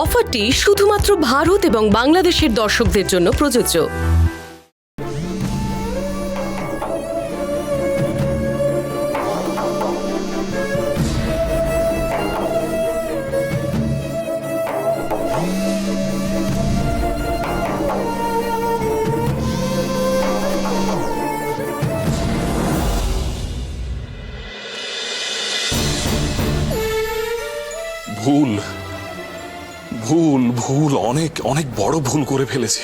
অফারটি শুধুমাত্র ভারত এবং বাংলাদেশের দর্শকদের জন্য প্রযোজ্য। ভুল ভুল ভুল অনেক অনেক বড় ভুল করে ফেলেছি।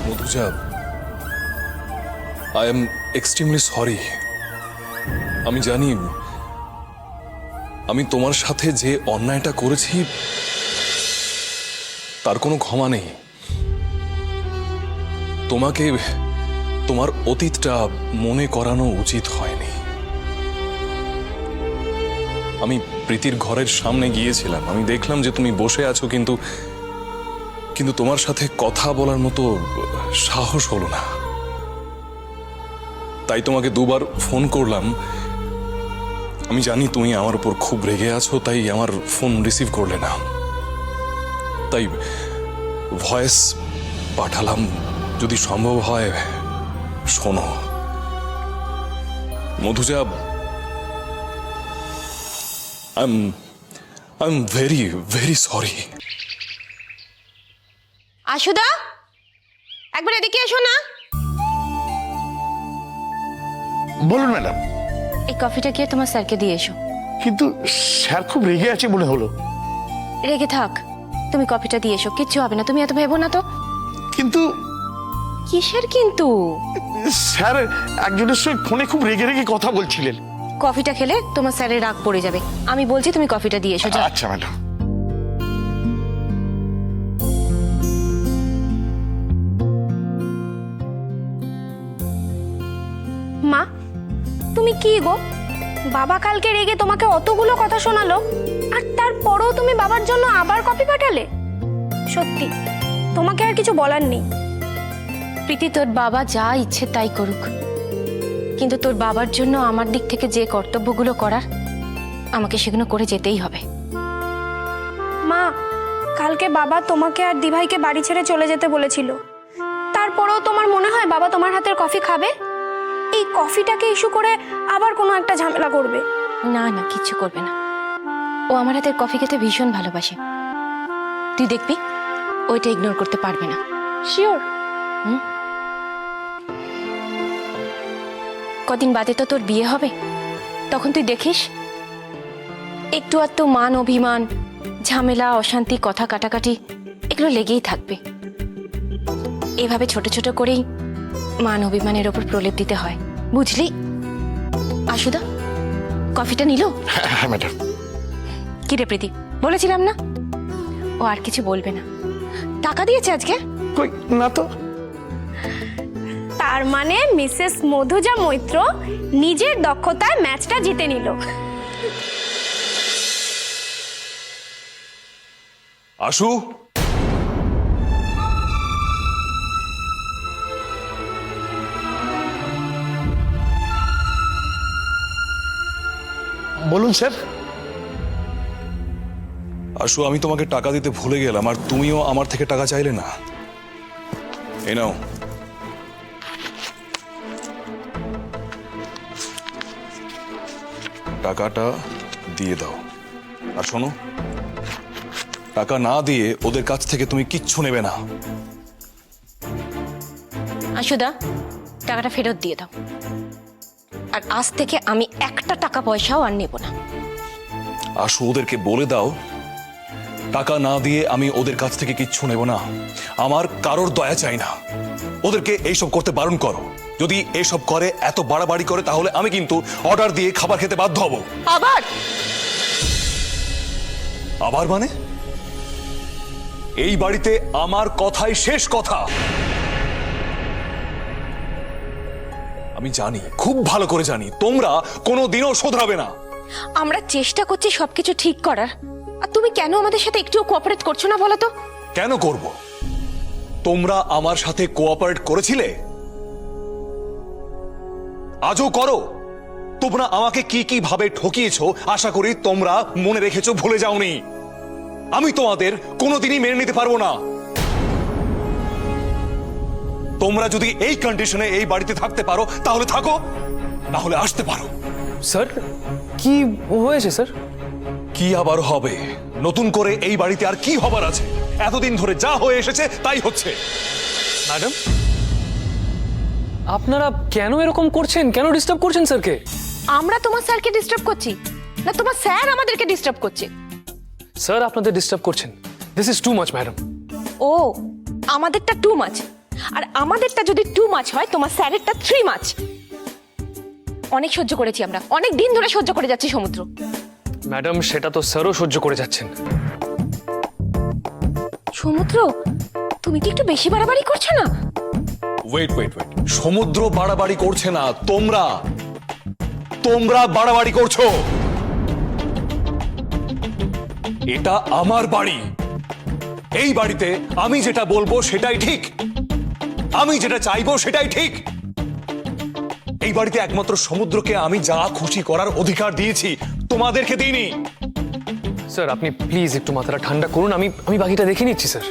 Madhuja, I am extremely sorry. আমি জানি আমি তোমার সাথে যে অন্যায়টা করেছি তার কোনো ক্ষমা নেই। তোমাকে তোমার অতীতটা মনে করানো উচিত হয়নি। আমি প্রীতির ঘরের সামনে গিয়েছিলাম, আমি দেখলাম যে তুমি বসে আছো, কিন্তু তোমার সাথে কথা বলার মতো সাহস হলো না। তাই তোমাকে দুবার ফোন করলাম। আমি জানি তুমি আমার উপর খুব রেগে আছো, তাই আমার ফোন রিসিভ করলে না। তাই ভয়েস পাঠালাম, যদি সম্ভব হয় শোনো। Madhuja, I am very very sorry. আশুদা, একবার এদিকে এসো না। বলুন ম্যাডাম। এই কফিটা গিয়ে তোমার স্যারকে দিয়ে এসো। কিন্তু স্যার খুব রেগে আছে মনে হলো। রেগে থাক, তুমি কফিটা দিয়ে এসো, কিচ্ছু হবে না, তুমি এত ভেবো না তো। কিন্তু কিসের কিন্তু? স্যার একজনের সঙ্গে ফোনে খুব রেগে রেগে কথা বলছিলেন। কফিটা খেলে তোমার স্যারের রাগ পড়ে যাবে। আমি বলছি তুমি কফিটা দিয়ে এসো, যাও। আচ্ছা ম্যাডাম। মা, তুমি কি গো? বাবা কালকে রেগে তোমাকে অতগুলো কথা শোনালো, আর তারপরেও তুমি বাবার জন্য আবার কপি পাঠালে? সত্যি তোমাকে আর কিছু বলার নেই। প্রীতি, তোর বাবা যা ইচ্ছে তাই করুক, কিন্তু তোর বাবার জন্য আমার দিক থেকে যে কর্তব্যগুলো করার, আমাকে সেগুলো করে যেতেই হবে। মা, কালকে বাবা তোমাকে আর দিভাইকে বাড়ি ছেড়ে চলে যেতে বলেছিল, তারপরেও তোমার মনে হয় বাবা তোমার হাতের কফি খাবে? এই কফিটাকে ইস্যু করে আবার কোনো একটা ঝামেলা করবে? না না, কিচ্ছু করবে না। ও আমার হাতের কফি খেতে ভীষণ ভালোবাসে, তুই দেখবি ওইটা ইগনোর করতে পারবে না। শিওর? কদিন বাদে তো তোর বিয়ে হবে, তখন তুই দেখিস একটু আধটু মান অভিমান, ঝামেলা, অশান্তি, কথা কাটাকাটি এগুলো লেগেই থাকবে। এভাবে ছোট ছোট করেই মান অভিমানের ওপর প্রলেপ দিতে হয়, বুঝলি? আশুদা, কফিটা নিল? হ্যাঁ ম্যাডাম। কি রে প্রীতি, বলেছিলাম না ও আর কিছু বলবে না। টাকা দিয়েছে আজকে? কই না তো। তার মানে মিসেস মধুজা মৈত্র নিজের দক্ষতায় ম্যাচটা জিতে নিল। আশু, বলুন স্যার। আশু, আমি তোমাকে টাকা দিতে ভুলে গেলাম, আর তুমিও আমার থেকে টাকা চাইলে না। এই নাও। টাকাটা দিয়ে দাও। আর শোনো, টাকা না দিয়ে ওদের কাছ থেকে তুমি কিচ্ছু নেবে না। আশুদা, টাকাটা ফেরত দিয়ে দাও, আর আজ থেকে আমি একটা টাকা পয়সাও আর নেব না। আশু, ওদেরকে বলে দাও টাকা না দিয়ে আমি ওদের কাছ থেকে কিচ্ছু নেব না। আমার কারোর দয়া চাই না। ওদেরকে এইসব করতে বারণ করো। যদি এইসব করে, এত বাড়াবাড়ি করে, তাহলে আমি কিন্তু অর্ডার দিয়ে খাবার খেতে বাধ্য হব। আবার আবার মানে? এই বাড়িতে আমার কথাই শেষ কথা। আমি জানি, খুব ভালো করে জানি, তোমরা কোনোদিনও শোধরাবে না। আমরা চেষ্টা করছি সবকিছু ঠিক করার, আর তুমি কেন আমাদের সাথে একটুও কোঅপারেট করছো না বলো তো? কেন করব? তোমরা আমার সাথে কোঅপারেট করেছিলে, আজও করো। তোমরা আমাকে কি কি ভাবে ঠকিয়েছো আশা করি তোমরা মনে রেখেছো, ভুলে যাওনি। আমি তোমাদের কোনোদিনই মেনে নিতে পারবো না। তোমরা যদি এই কন্ডিশনে এই বাড়িতে থাকতে পারো তাহলে থাকো, না হলে আসতে পারো। স্যার কি হয়েছে স্যার? কি আবার হবে? নতুন করে এই বাড়িতে আর কি হবার আছে? এতদিন ধরে যা হয়ে এসেছে তাই হচ্ছে। ম্যাডাম, আপনারা কেন এরকম করছেন? কেন ডিস্টার্ব করছেন স্যারকে? আমরা তোমার স্যারকে ডিস্টার্ব করছি না, তোমার স্যার আমাদেরকে ডিস্টার্ব করছে? স্যার আপনাদের ডিস্টার্ব করছেন। This is too much madam. ও, আমাদেরটা টু মাছ, আর আমাদেরটা যদি টু মাছ হয় তোমার স্যারেরটা 3 মাছ। অনেক সহ্য করেছি আমরা, অনেক দিন ধরে সহ্য করে যাচ্ছি সমুদ্র। ম্যাডাম সেটা তো স্যারও সহ্য করে যাচ্ছেন। সমুদ্র, তুমি কি একটু বেশি বাড়াবাড়ি করছো না? ওয়েট ওয়েট ওয়েট, সমুদ্র বাড়াবাড়ি করছে না, তোমরা তোমরা বাড়াবাড়ি করছো। এটা আমার বাড়ি। এই বাড়িতে আমি যেটা বলবো সেটাই ঠিক, আমি যেটা চাইবো সেটাই ঠিক। এই বাড়িতে একমাত্র সমুদ্রকে আমি যা খুশি করার অধিকার দিয়েছি, তোমাদেরকে দিইনি। স্যার আপনি প্লিজ একটু মাথাটা ঠান্ডা করুন, আমি বাকিটা দেখে নিচ্ছি স্যার।